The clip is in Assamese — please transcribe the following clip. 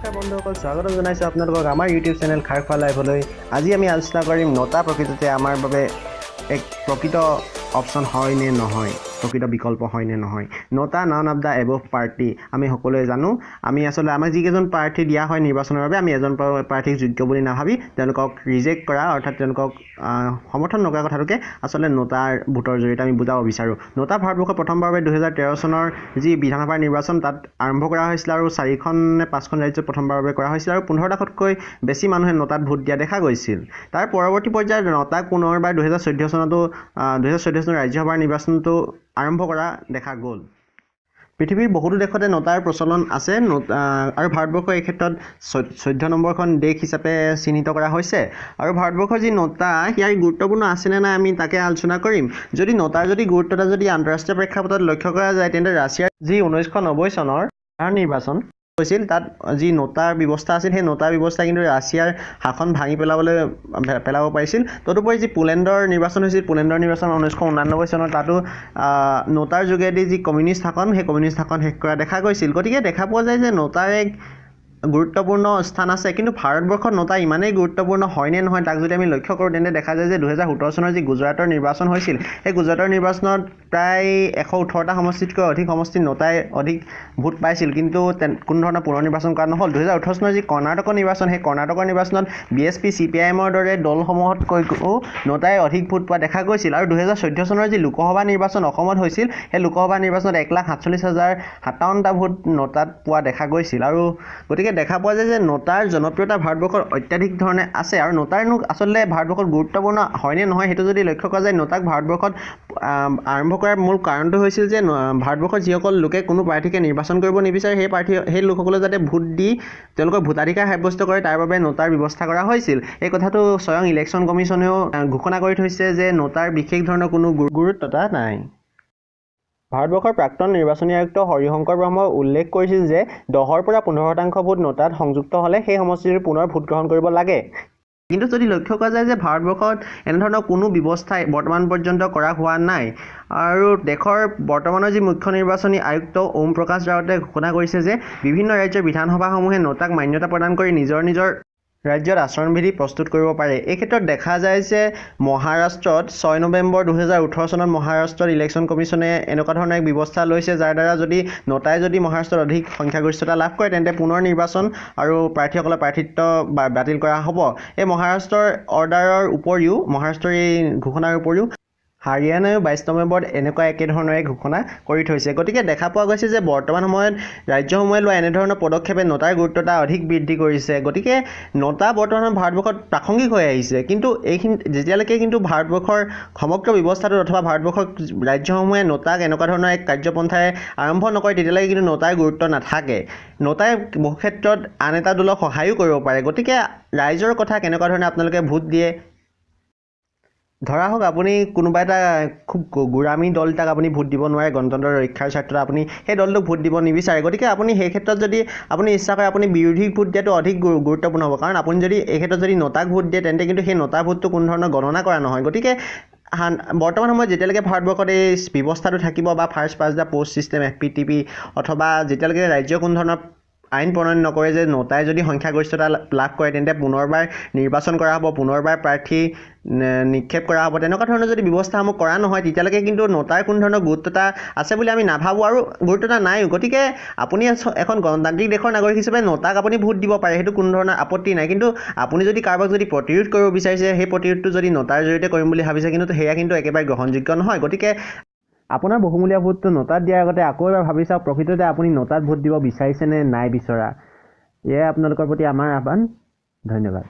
নমস্কাৰ বন্ধুসকল, স্বাগতম জনাইছোঁ আপোনালোকক আমাৰ ইউটিউব চেনেল খাৰখোৱা লাইভলৈ। আজি আমি আলোচনা কৰিম নটা প্ৰকৃততে আমাৰ বাবে এক প্ৰকৃত অপশ্যন হয় নে নহয়, প্ৰকৃত বিকল্প হয় নে নহয়। নটা none of the above party আমি সকলোৱে জানো। আমি আচলতে আমাক যিকেইজন প্ৰাৰ্থী দিয়া হয় নিৰ্বাচনৰ বাবে, আমি এজন প্ৰাৰ্থীক যোগ্য বুলি নাভাবি তেওঁলোকক ৰিজেক্ট কৰা, অৰ্থাৎ তেওঁলোকক সমৰ্থন নকৰা কথাটোকে আচলতে নটাৰ ভোটৰ জৰিয়তে আমি বুজাব বিচাৰোঁ। নটা ভাৰতবৰ্ষৰ প্ৰথমবাৰভাৱে 2013 চনৰ যি বিধানসভাৰ নিৰ্বাচন তাত আৰম্ভ কৰা হৈছিল আৰু 4খন নে 5খন ৰাজ্যত প্ৰথমবাৰৰ বাবে কৰা হৈছিল আৰু 15 লাখতকৈ বেছি মানুহে নটাত ভোট দিয়া দেখা গৈছিল। তাৰ পৰৱৰ্তী পৰ্যায়ত নটাক পুনৰবাৰ 2014 চনতো 2014 চনৰ ৰাজ্যসভাৰ নিৰ্বাচনটো আৰম্ভ কৰা দেখা গ'ল। পৃথিৱীৰ বহুতো দেশতে নটাৰ প্ৰচলন আছে আৰু ভাৰতবৰ্ষৰ এই ক্ষেত্ৰত 14 নম্বৰখন দেশ হিচাপে চিহ্নিত কৰা হৈছে। আৰু ভাৰতবৰ্ষৰ যি নটা ইয়াৰ গুৰুত্বপূৰ্ণ আছেনে নাই আমি তাকে আলোচনা কৰিম। যদি নটাৰ গুৰুত্বতা যদি আন্তঃৰাষ্ট্ৰীয় প্ৰেক্ষাপটত লক্ষ্য কৰা যায়, তেন্তে ৰাছিয়াৰ যি 1990 চনৰ নিৰ্বাচন হৈছিল তাত যি নটাৰ ব্যৱস্থা আছিল, সেই নটাৰ ব্যৱস্থা কিন্তু ৰাছিয়াৰ শাসন ভাঙি পেলাব পাৰিছিল। তদুপৰি যি পোলেণ্ডৰ নিৰ্বাচন হৈছিল, পোলেণ্ডৰ নিৰ্বাচন 1989 চনত তাতো নটাৰ যোগেদি যি কমিউনিষ্ট শাসন, সেই কমিউনিষ্ট শাসন শেষ কৰা দেখা গৈছিল। গতিকে দেখা পোৱা যায় যে নটাৰ এক গুৰুত্বপূৰ্ণ স্থান আছে। কিন্তু ভাৰতবৰ্ষত নটা ইমানেই গুৰুত্বপূৰ্ণ হয়নে নহয় তাক যদি আমি লক্ষ্য কৰোঁ, তেন্তে দেখা যায় যে 2017 চনৰ যি গুজৰাটৰ নিৰ্বাচন হৈছিল, সেই গুজৰাটৰ নিৰ্বাচনত প্ৰায় 118টা সমষ্টিতকৈ অধিক সমষ্টিত নটাই অধিক ভোট পাইছিল, কিন্তু কোনো ধৰণৰ পুনৰ নিৰ্বাচন কৰা নহ'ল। 2018 চনৰ যি কৰ্ণাটকৰ নিৰ্বাচন, সেই কৰ্ণাটকৰ নিৰ্বাচনত BSP CPIMৰ দৰে দলসমূহতকৈও নটাই অধিক ভোট পোৱা দেখা গৈছিল। আৰু 2014 চনৰ যি লোকসভা নিৰ্বাচন অসমত হৈছিল, সেই লোকসভা নিৰ্বাচনত 1,47,057টা ভোট নটাত পোৱা দেখা গৈছিল। আৰু গতিকে দেখা পোৱা যায় যে নটাৰ জনপ্ৰিয়তা ভাৰতবৰ্ষত অত্যাধিক ধৰণে আছে। আৰু নটাৰনো আচলতে ভাৰতবৰ্ষত গুৰুত্বপূৰ্ণ হয়নে নহয় সেইটো যদি লক্ষ্য কৰা যায়, নটাক ভাৰতবৰ্ষত আৰম্ভ কৰাৰ মূল কাৰণটো হৈছিল যে ভাৰতবৰ্ষৰ যিসকল লোকে কোনো প্ৰাৰ্থীকে নিৰ্বাচন কৰিব নিবিচাৰে, সেই লোকসকলে যাতে ভোট দি তেওঁলোকৰ ভোটাধিকাৰ সাব্যস্ত কৰে, তাৰ বাবে নটাৰ ব্যৱস্থা কৰা হৈছিল। এই কথাটো স্বয়ং ইলেকশ্যন কমিশ্যনেও ঘোষণা কৰি থৈছে যে নটাৰ বিশেষ ধৰণৰ কোনো গুৰুত্বতা নাই। ভাৰতবৰ্ষৰ প্ৰাক্তন নিৰ্বাচনী আয়ুক্ত হৰিশংকৰ ব্ৰহ্মই উল্লেখ কৰিছিল যে 10ৰ পৰা 15% ভোট নটাত সংযুক্ত হ'লে সেই সমষ্টিটোৰ পুনৰ ভোট গ্ৰহণ কৰিব লাগে। কিন্তু যদি লক্ষ্য কৰা যায় যে ভাৰতবৰ্ষত এনেধৰণৰ কোনো ব্যৱস্থাই বৰ্তমান পৰ্যন্ত কৰা হোৱা নাই। আৰু দেশৰ বৰ্তমানৰ যি মুখ্য নিৰ্বাচনী আয়ুক্ত ওম প্ৰকাশ ৰাৱতে ঘোষণা কৰিছে যে বিভিন্ন ৰাজ্যৰ বিধানসভাসমূহে নটাক মান্যতা প্ৰদান কৰি নিজৰ ৰাজ্যত আচৰণবিধি প্ৰস্তুত কৰিব পাৰে। এই ক্ষেত্ৰত দেখা যায় যে মহাৰাষ্ট্ৰত 6 নৱেম্বৰ 2018 চনত মহাৰাষ্ট্ৰত ইলেকশ্যন কমিশ্যনে এনেকুৱা ধৰণৰ এক ব্যৱস্থা লৈছে, যাৰ দ্বাৰা নটাই যদি মহাৰাষ্ট্ৰত অধিক সংখ্যাগৰিষ্ঠতা লাভ কৰে, তেন্তে পুনৰ নিৰ্বাচন আৰু প্ৰাৰ্থীসকলৰ প্ৰাৰ্থিত্ব বাতিল কৰা হ'ব। এই মহাৰাষ্ট্ৰৰ অৰ্ডাৰৰ উপৰিও, মহাৰাষ্ট্ৰৰ এই ঘোষণাৰ উপৰিও হাৰিয়ানায়ো 22 নৱেম্বৰত এনেকুৱা একেধৰণৰ এক ঘোষণা কৰি থৈছে। গতিকে দেখা পোৱা গৈছে যে বৰ্তমান সময়ত ৰাজ্যসমূহে লোৱা এনেধৰণৰ পদক্ষেপে নটাৰ গুৰুত্বতা অধিক বৃদ্ধি কৰিছে। গতিকে নটা বৰ্তমান ভাৰতবৰ্ষত প্ৰাসংগিক হৈ আহিছে, কিন্তু যেতিয়ালৈকে কিন্তু ভাৰতবৰ্ষৰ সমগ্ৰ ব্যৱস্থাটোত অথবা ভাৰতবৰ্ষৰ ৰাজ্যসমূহে নটাক এনেকুৱা ধৰণৰ এক কাৰ্যপন্থাৰে আৰম্ভ নকৰে, তেতিয়ালৈকে কিন্তু নটাৰ গুৰুত্ব নাথাকে। নটাই বহু ক্ষেত্ৰত আন এটা দলক সহায়ো কৰিব পাৰে। গতিকে ৰাইজৰ কথা কেনেকুৱা ধৰণে আপোনালোকে ভোট দিয়ে, ধৰা হওক আপুনি কোনোবা এটা খুব গোড়ামী দল এটাক আপুনি ভোট দিব নোৱাৰে, গণতন্ত্ৰৰ ৰক্ষাৰ স্বাৰ্থত আপুনি সেই দলটোক ভোট দিব নিবিচাৰে। গতিকে আপুনি সেই ক্ষেত্ৰত যদি আপুনি ইচ্ছা কৰে, আপুনি বিৰোধীক ভোট দিয়াটো অধিক গুৰুত্বপূৰ্ণ হ'ব। কাৰণ আপুনি যদি এই ক্ষেত্ৰত যদি নটাক ভোট দিয়ে, তেন্তে কিন্তু সেই নটাৰ ভোটটো কোনো ধৰণৰ গণনা কৰা নহয়। গতিকে বৰ্তমান সময়ত যেতিয়ালৈকে ভাৰতবৰ্ষত এই ব্যৱস্থাটো থাকিব বা first past the post system FPTP, অথবা যেতিয়ালৈকে ৰাজ্য কোনো ধৰণৰ আইন প্ৰণয়ন নকৰে যে নটাই যদি সংখ্যাগৰিষ্ঠতা লাভ কৰে তেন্তে পুনৰবাৰ নিৰ্বাচন কৰা হ'ব, পুনৰবাৰ প্ৰাৰ্থী নিক্ষেপ কৰা হ'ব, তেনেকুৱা ধৰণৰ যদি ব্যৱস্থাসমূহ কৰা নহয়, তেতিয়ালৈকে কিন্তু নটাৰ কোনো ধৰণৰ গুৰুত্বতা আছে বুলি আমি নাভাবোঁ আৰু গুৰুত্বতা নাইও। গতিকে আপুনি এখন গণতান্ত্ৰিক দেশৰ নাগৰিক হিচাপে নটাক আপুনি ভোট দিব পাৰে, সেইটো কোনো ধৰণৰ আপত্তি নাই। কিন্তু আপুনি যদি কাৰোবাক যদি প্ৰতিৰোধ কৰিব বিচাৰিছে, সেই প্ৰতিৰোধটো যদি নটাৰ জৰিয়তে কৰিম বুলি ভাবিছে, কিন্তু সেয়া কিন্তু একেবাৰে গ্ৰহণযোগ্য নহয়। গতিকে আপোনাৰ বহুমূলীয়া ভোটটো নটাত দিয়াৰ আগতে আকৌ এবাৰ ভাবি চাওক, প্ৰকৃততে আপুনি নটাত ভোট দিব বিচাৰিছে নে নাই বিচৰা। এয়াই আপোনালোকৰ প্ৰতি আমাৰ আহ্বান। ধন্যবাদ।